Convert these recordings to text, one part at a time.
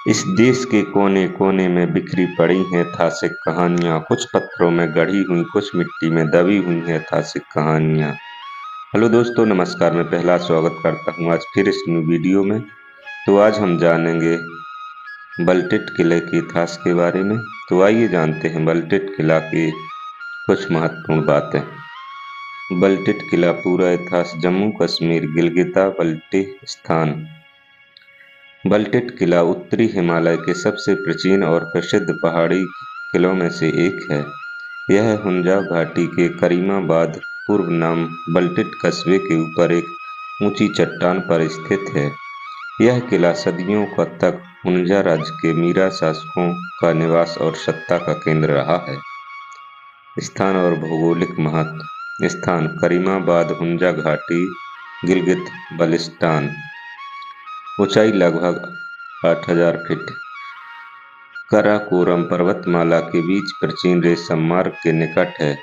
इस देश के कोने कोने में बिखरी पड़ी हैं ऐतिहासिक कहानियाँ, कुछ पत्थरों में गढ़ी हुई, कुछ मिट्टी में दबी हुई हैं ऐतिहासिक कहानियाँ। हेलो दोस्तों, नमस्कार। मैं पहला स्वागत करता हूँ आज फिर इस न्यू वीडियो में। तो आज हम जानेंगे बलटेट किले के इतिहास के बारे में। तो आइए जानते हैं बलटेट किला की कुछ महत्वपूर्ण बातें। बलटेट किला पूरा इतिहास जम्मू कश्मीर गिलगिता बल्टिस्तान। बलटेट किला उत्तरी हिमालय के सबसे प्राचीन और प्रसिद्ध पहाड़ी किलों में से एक है। यह हुंजा घाटी के करीमाबाद पूर्व नाम बलटेट कस्बे के ऊपर एक ऊंची चट्टान पर स्थित है। यह किला सदियों तक हुंजा राज्य के मीरा शासकों का निवास और सत्ता का केंद्र रहा है। स्थान और भौगोलिक महत्व। स्थान करीमाबाद हुंजा घाटी गिलगित बल्टिस्तान। ऊंचाई लगभग 8000 फीट। काराकोरम पर्वतमाला के बीच प्राचीन रेशम मार्ग के निकट है।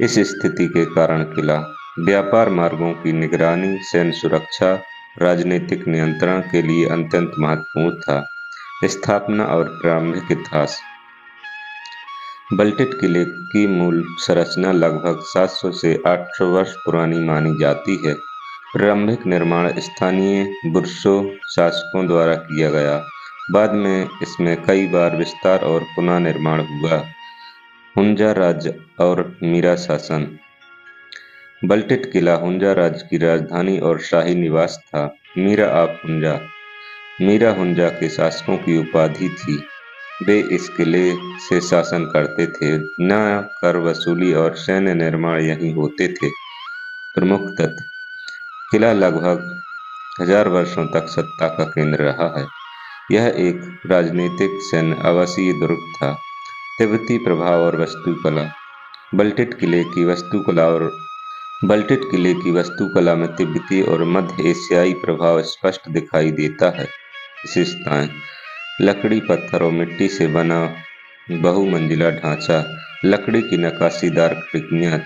इस स्थिति के कारण किला व्यापार मार्गों की निगरानी, सैन्य सुरक्षा, राजनीतिक नियंत्रण के लिए अत्यंत महत्वपूर्ण था। स्थापना और प्रारंभिक इतिहास। बलटेट किले की मूल संरचना लगभग 700 से 800 वर्ष पुरानी मानी जाती है। प्रारंभिक निर्माण स्थानीय बुर्शो शासकों द्वारा किया गया। बाद में इसमें कई बार विस्तार और पुनः निर्माण हुआ। हुंजा राज्य और मीरा शासन। बलटेट किला हुंजा राज्य की राजधानी और शाही निवास था। मीरा ऑफ हुंजा। मीरा हुंजा के शासकों की उपाधि थी। वे इस किले से शासन करते थे। न्याय, कर वसूली और सैन्य निर्माण यहीं होते थे। प्रमुख तथ्य। किला लगभग 1000 वर्षों तक सत्ता का केंद्र रहा है। यह एक राजनीतिक सैन्य आवासीय दुर्ग था। तिब्बती प्रभाव और वास्तुकला। बलटेट किले की वास्तुकला में तिब्बती और मध्य एशियाई प्रभाव स्पष्ट दिखाई देता है। विशेषताएं। लकड़ी, पत्थर और मिट्टी से बना बहुमंजिला ढांचा। लकड़ी की नक्काशीदार खिड़कियां,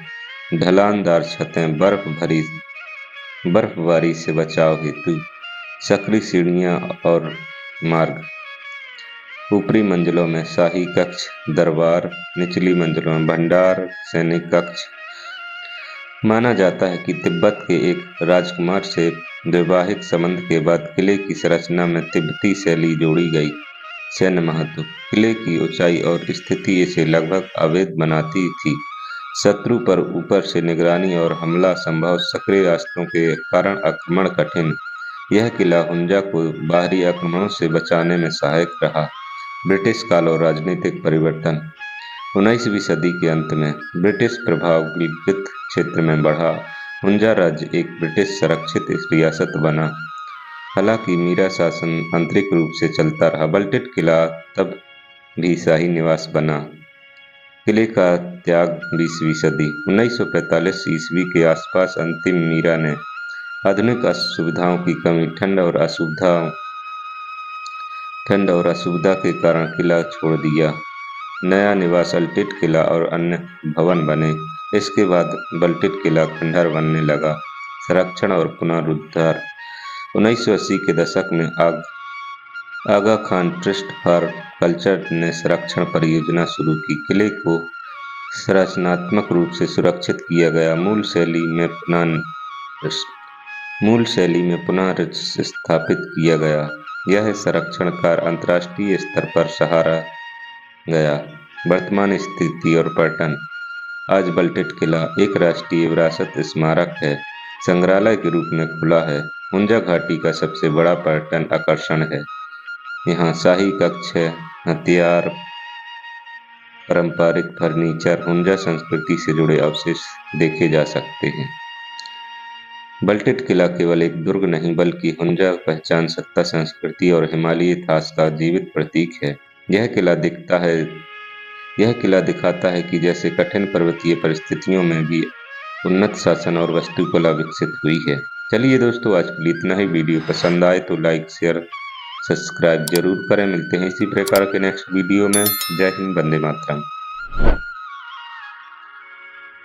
ढलानदार छतें, बर्फबारी से बचाव हेतु संकरी सीढ़ियां और मार्ग। ऊपरी मंजिलों में शाही कक्ष, दरबार। निचली मंजिलों में भंडार, सैनिक कक्ष। माना जाता है कि तिब्बत के एक राजकुमार से वैवाहिक संबंध के बाद किले की संरचना में तिब्बती शैली जोड़ी गई। सैन्य महत्व। किले की ऊंचाई और स्थिति इसे लगभग अवैध बनाती थी। शत्रु पर ऊपर से निगरानी और हमला संभव। सक्रिय रास्तों के कारण आक्रमण कठिन। यह किला हुंजा को बाहरी आक्रमणों से बचाने में सहायक रहा। ब्रिटिश काल और राजनीतिक परिवर्तन। 19वीं सदी के अंत में ब्रिटिश प्रभाव गिलगित क्षेत्र में बढ़ा। हुंजा राज्य एक ब्रिटिश संरक्षित रियासत बना। हालांकि मीरा शासन आंतरिक रूप से चलता रहा। बलटेट किला तब भी शाही निवास बना। किले का त्याग 20वीं सदी। 1945 ईस्वी के आसपास अंतिम मीरा ने आधुनिक सुविधाओं की कमी, ठंड और असुविधा के कारण किला छोड़ दिया। नया निवास बलटेट किला और अन्य भवन बने। इसके बाद बलटेट किला खंडहर बनने लगा। संरक्षण और पुनरुद्धार। 1980 के दशक में आगा खान ट्रस्ट फॉर कल्चर ने संरक्षण परियोजना शुरू की। किले को संरचनात्मक रूप से सुरक्षित किया गया। मूल शैली में पुनः स्थापित किया गया। यह संरक्षण कार्य अंतर्राष्ट्रीय स्तर पर सराहा गया। वर्तमान स्थिति और पर्यटन। आज बलटेट किला एक राष्ट्रीय विरासत स्मारक है। संग्रहालय के रूप में खुला है। हुंजा घाटी का सबसे बड़ा पर्यटन आकर्षण है। यहाँ शाही कक्ष है, हथियार, पारंपरिक फर्नीचर, हुंजा संस्कृति से जुड़े अवशेष देखे जा सकते हैं। बलटेट किला केवल एक दुर्ग नहीं बल्कि हुंजा पहचान, सत्ता, संस्कृति और हिमालयी इतिहास का जीवित प्रतीक है। यह किला दिखाता है कि जैसे कठिन पर्वतीय परिस्थितियों में भी उन्नत शासन और वास्तुकला विकसित हुई है। चलिए दोस्तों, आज के लिए इतना ही। वीडियो पसंद आए तो लाइक, शेयर, सब्सक्राइब जरूर करें। मिलते हैं इसी प्रकार के नेक्स्ट वीडियो में। जय हिंद, वंदे मातरम।